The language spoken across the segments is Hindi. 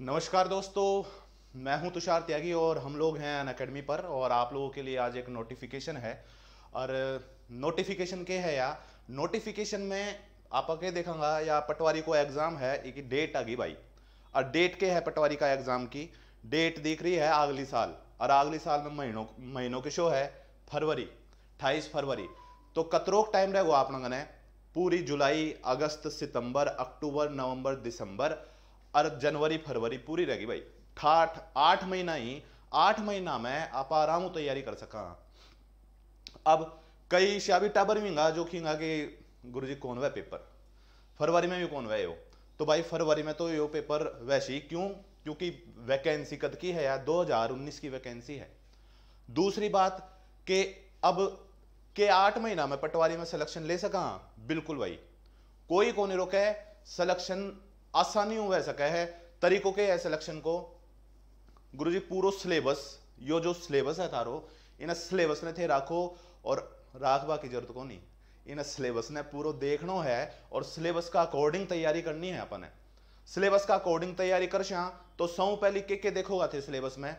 नमस्कार दोस्तों, मैं हूं तुषार त्यागी और हम लोग हैं अनअकैडमी पर। और आप लोगों के लिए आज एक नोटिफिकेशन है। और नोटिफिकेशन के है या नोटिफिकेशन में आप के देखेंगा या पटवारी को एग्जाम है, एक डेट आ गई भाई। और डेट के है पटवारी का एग्जाम की डेट दिख रही है अगली साल। और अगली साल में महीनों के शो है फरवरी, 28 फरवरी। तो कतरोक टाइम रहेगा आप लोगों ने पूरी जुलाई, अगस्त, सितंबर, अक्टूबर, नवंबर, दिसंबर और जनवरी फरवरी पूरी रहेगी भाई। ठाठ 8 महीना ही, 8 महीना में आप आराम तैयारी कर सका। अब कई शाबी टाबर भी जो खींगा कि गुरु जी कौन वह पेपर फरवरी में भी कौन वह हो। तो भाई फरवरी में तो यो पेपर वैसे ही क्यों, क्योंकि वैकेंसी कद की है यार, 2019 की वैकेंसी है। दूसरी बात कि अब के 8 महीना में पटवारी में सिलेक्शन ले सका। बिल्कुल भाई, कोई को नहीं रोके। सिलेक्शन आसानी हो सका है, तरीकों के है सिलेक्शन को। गुरुजी पूरा सिलेबस, यो जो सिलेबस है थारो, इन सिलेबस ने थे राखो और राखबा की जरूरत को नहीं। इन सिलेबस ने पूरा देखना है और सिलेबस का अकॉर्डिंग तैयारी करनी है अपन। सिलेबस का अकॉर्डिंग तैयारी कर तो सौ पहले के देखोगा थे सिलेबस में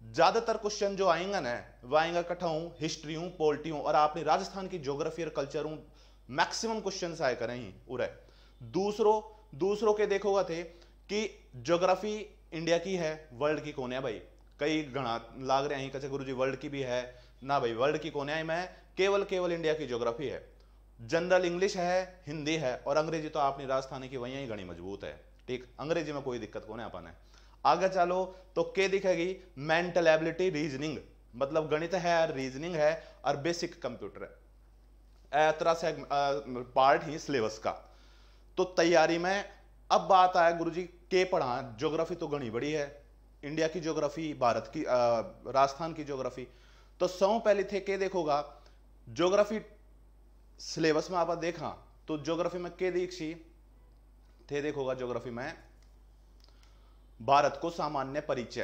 ज्यादातर क्वेश्चन जो आएंगे ना, वह आएंगे कठाऊं, हिस्ट्री हूं, पोलिटी हूं और आपने राजस्थान की ज्योग्राफी और कल्चर हूं। मैक्सिमम क्वेश्चन आए करें ही उरे। दूसरों के देखोगा थे कि ज्योग्राफी इंडिया की है, वर्ल्ड की कौन है भाई। कई गणा लाग रहे हैं कचे गुरु जी वर्ल्ड की भी है ना भाई, वर्ल्ड की कौन है मैं, केवल इंडिया की ज्योग्राफी है। जनरल इंग्लिश है, हिंदी है और अंग्रेजी तो अपनी राजस्थानी की वही घनी मजबूत है। ठीक, अंग्रेजी में कोई दिक्कत कौन है अपन है। आगे चलो तो क्या दिखेगी, मेंटल एबिलिटी, रीजनिंग, मतलब गणित है, रीजनिंग है और बेसिक कंप्यूटर है। तरह से पार्ट ही सिलेबस का। तो तैयारी में अब बात आया गुरुजी के पढ़ा, ज्योग्राफी तो घनी बड़ी है, इंडिया की ज्योग्राफी, भारत की, राजस्थान की ज्योग्राफी। तो सौ पहले थे के देखोगा ज्योग्राफी सिलेबस में आप देखा तो ज्योग्राफी में के दीक्षी थे देखोगा ज्योग्राफी में भारत को सामान्य परिचय।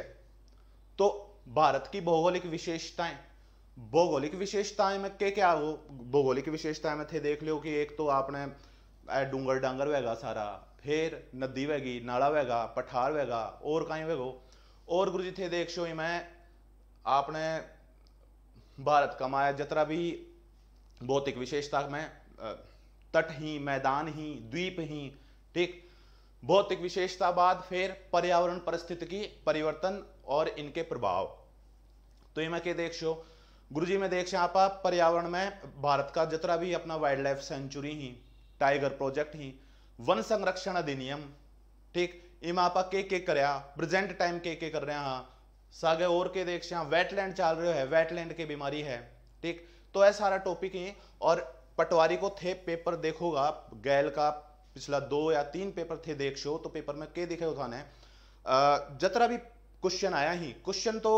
तो भारत की भौगोलिक विशेषताएं में क्या हो, भौगोलिक विशेषताएं में थे देख लो कि एक तो आपने डूंगर डांगर वेगा सारा, फिर नदी वेगी, नाला वेगा, पठार वेगा और कहीं वेगो। और गुरुजी थे देख शो मैं आपने भारत का माया जतरा भी भौतिक विशेषता में तट ही, मैदान ही, द्वीप ही। ठीक, भौतिक विशेषता बाद फिर पर्यावरण परिस्थिति परिवर्तन और इनके प्रभाव। तो ये मैं क्या देख शो गुरुजी में देख आप पर्यावरण में भारत का जतरा भी अपना वाइल्ड लाइफ सेंचुरी ही, टाइगर प्रोजेक्ट ही, वन संरक्षण अधिनियम। ठीक, इम आपा के करया प्रेजेंट टाइम के कर रहे हैं सागे और के देख वेटलैंड चल रहे है, वेटलैंड की बीमारी है। ठीक, तो ऐसा सारा टॉपिक ही। और पटवारी को थे पेपर देखोगा गैल का पिछला 2 या 3 पेपर थे देख शो। तो पेपर में के दिखे उठाने जतरा भी क्वेश्चन आया ही, क्वेश्चन तो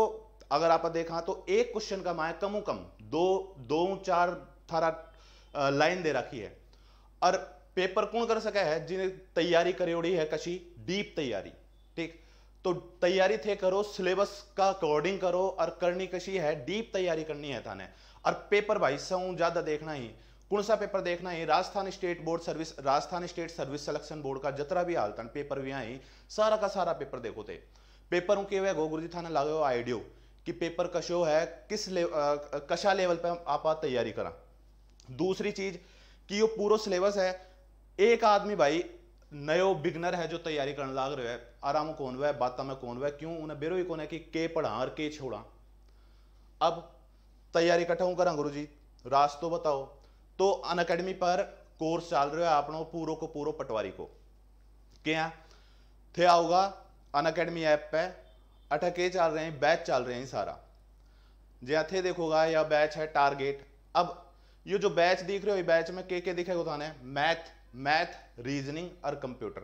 अगर आप देखा तो एक क्वेश्चन का माया कम दो चार थारा लाइन दे रखी है। और पेपर कौन कर सका है, जिन्हें तैयारी करी है कशी डीप तैयारी। ठीक, तो तैयारी थे करो, सिलेबस का अकॉर्डिंग करो और करनी कशी है, डीप तैयारी करनी है थाने। और पेपर भाई सौ ज्यादा देखना ही, कौन सा पेपर देखना है, Rajasthan state service selection board का जतरा भी हालता पेपर भी आई, सारा का सारा पेपर देखो थे। पेपर के वे गुरुजी थाने लागो आइडियो कि पेपर कशो है, कशा लेवल पे आप तैयारी करा। दूसरी चीज कि यो पूरा सिलेबस है, एक आदमी भाई नयो बिगनर है जो तैयारी करने लाग रहे है, आराम कौन वह बात में कौन वह क्यों उन्हें बेरो ही कौन है कि के पढ़ा और के छोड़ा। अब तैयारी कटा करा गुरु जी, रास तो बताओ। तो अनअकैडमी पर कोर्स चल रहा है आपनो पूरो को पूरो पटवारी को क्या थे आओगा अनअकैडमी ऐप पे अटके चल रहे हैं, बैच चल रहे हैं सारा जे थे देखोगा। या बैच है टारगेट। अब ये जो बैच दिख रहे हो, बैच में के दिखेगा थाने मैथ, रीजनिंग और कंप्यूटर।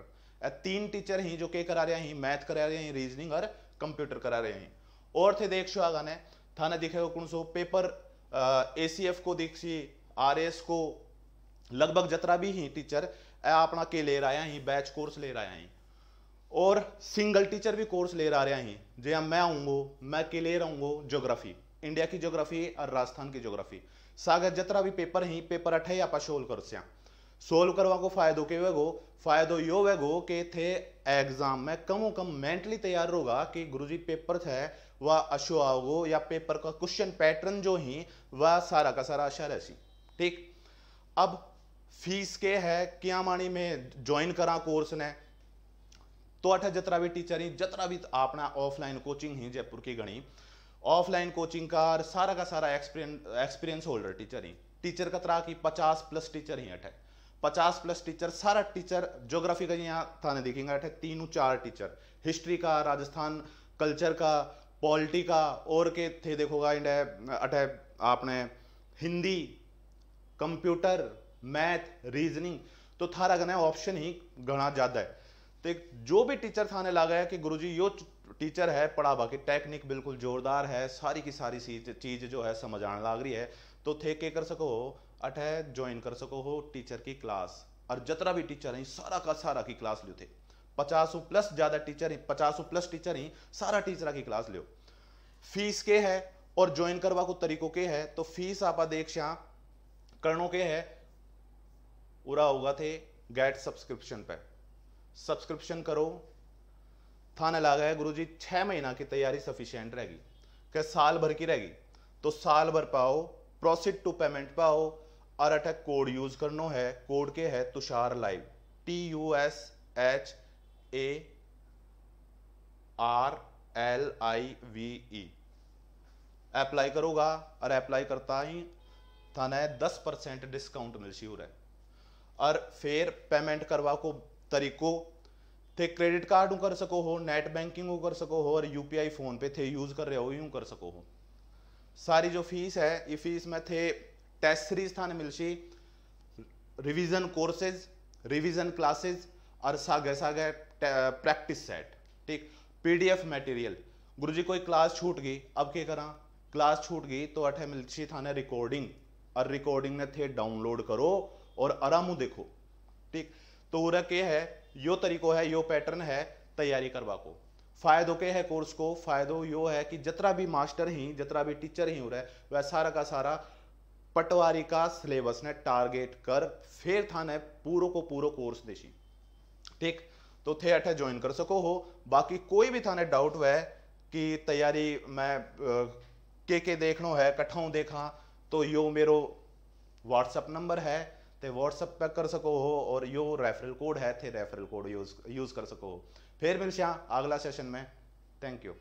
3 टीचर ही जो के करा रहे हैं, मैथ करा रहे हैं, रीजनिंग और कंप्यूटर करा रहे हैं। और थे देख शो आगा ने थाने दिखेगा कौन सो पेपर ACF को दीक्षी, RS को, लगभग जतरा भी ही टीचर अपना के ले रहा है, बैच कोर्स ले रहा है। और सिंगल टीचर भी कोर्स ले रहा है, जो मैं आऊंगा मैं के ले रहूंगा ज्योग्राफी, इंडिया की ज्योग्राफी और राजस्थान की ज्योग्राफी। सागर जतरा भी पेपर ही, पेपर 8 आप शोल कर सोल्व करवा को फायदो के वेगो, फायदो यो वेगो के थे एग्जाम में कमो कम मेंटली तैयार होगा कि गुरुजी पेपर थे वह अशो आओगो, या पेपर का क्वेश्चन पैटर्न जो ही वह सारा का सारा अच्छा रहसी। ठीक, अब फीस के है क्या मानी में ज्वाइन करा कोर्स ने, तो अठ जतरा भी टीचर ही जतरा भी अपना ऑफलाइन कोचिंग ही जयपुर की गणी ऑफलाइन कोचिंग का सारा एक्सपीरियंस होल्डर टीचर ही, टीचर का तरह की 50+ टीचर ही अठ 50+ टीचर, सारा टीचर ज्योग्राफी का यहाँ थाने देखेंगे अठ 3-4 टीचर, हिस्ट्री का, राजस्थान कल्चर का, पॉलिटी का, और के थे देखोगा इंडिया अठ आपने हिंदी, कंप्यूटर, मैथ, रीजनिंग, तो थारा गना ऑप्शन ही घना ज्यादा है। तो जो भी टीचर थाने लगा है कि गुरुजी यो टीचर है पढ़ावा की टेक्निक बिल्कुल जोरदार है, सारी की सारी चीज जो है समझ आने लग रही है, तो थे के कर सको हो अठ ज्वाइन कर सको हो टीचर की क्लास। और जतरा भी टीचर है सारा का सारा की क्लास लियो थे, 50+ ज्यादा टीचर ही, 50+ टीचर ही सारा टीचर की क्लास लियो। फीस के है और ज्वाइन करवा को तरीकों के है, तो फीस आप देख करनो के है उरा होगा थे गेट सब्सक्रिप्शन पे सब्सक्रिप्शन करो, थाने लगा है गुरुजी 6 महीना की तैयारी सफिशिएंट रहेगी, क्या साल भर की रहेगी, तो साल भर पाओ, प्रोसीड टू पेमेंट पाओ, और अटैक कोड यूज करनो है, कोड के है तुषार लाइव, TUSHARLIVE, अप्लाई करोगा और अप्लाई करता ही थाने 10% डिस्काउंट मिलशी हो रहा है। और फिर पेमेंट करवा को तरीको थे क्रेडिट कार्ड कर सको हो, नेट बैंकिंग कर सको हो, और यूपीआई फोन पे थे यूज कर रहे हो यूं कर सको हो। सारी जो फीस है ये फीस में थे टेस्ट सीरीज थाने मिलशी, रिवीजन कोर्सेज, रिवीजन क्लासेज, और सागे सागे प्रैक्टिस सेट। ठीक, पीडीएफ मटेरियल, गुरुजी कोई क्लास छूट गई अब क्या करा, क्लास छूट गई तो अठे मिलशी थाने रिकॉर्डिंग, और रिकॉर्डिंग ने थे डाउनलोड करो और आरामू देखो। ठीक, तो उरा के है यो तरीको है, यो पैटर्न है तैयारी करवा को। फायदों के है कोर्स को, फायदो यो है कि जतरा भी मास्टर ही, जतरा भी टीचर ही हो रहा है, वह सारा का सारा पटवारी का सिलेबस ने टारगेट कर फिर थाने पूरो को पूरो कोर्स देशी। ठीक, तो थे अठे ज्वाइन कर सको हो। बाकी कोई भी थाने डाउट वह कि तैयारी में के देखनो है कठाऊं देखा, तो यो मेरो व्हाट्सएप नंबर है, ते व्हाट्सएप पे कर सको हो, और यो रेफरल कोड है थे रेफरल कोड यूज कर सको हो। फिर मिलशा अगला सेशन में। Thank you.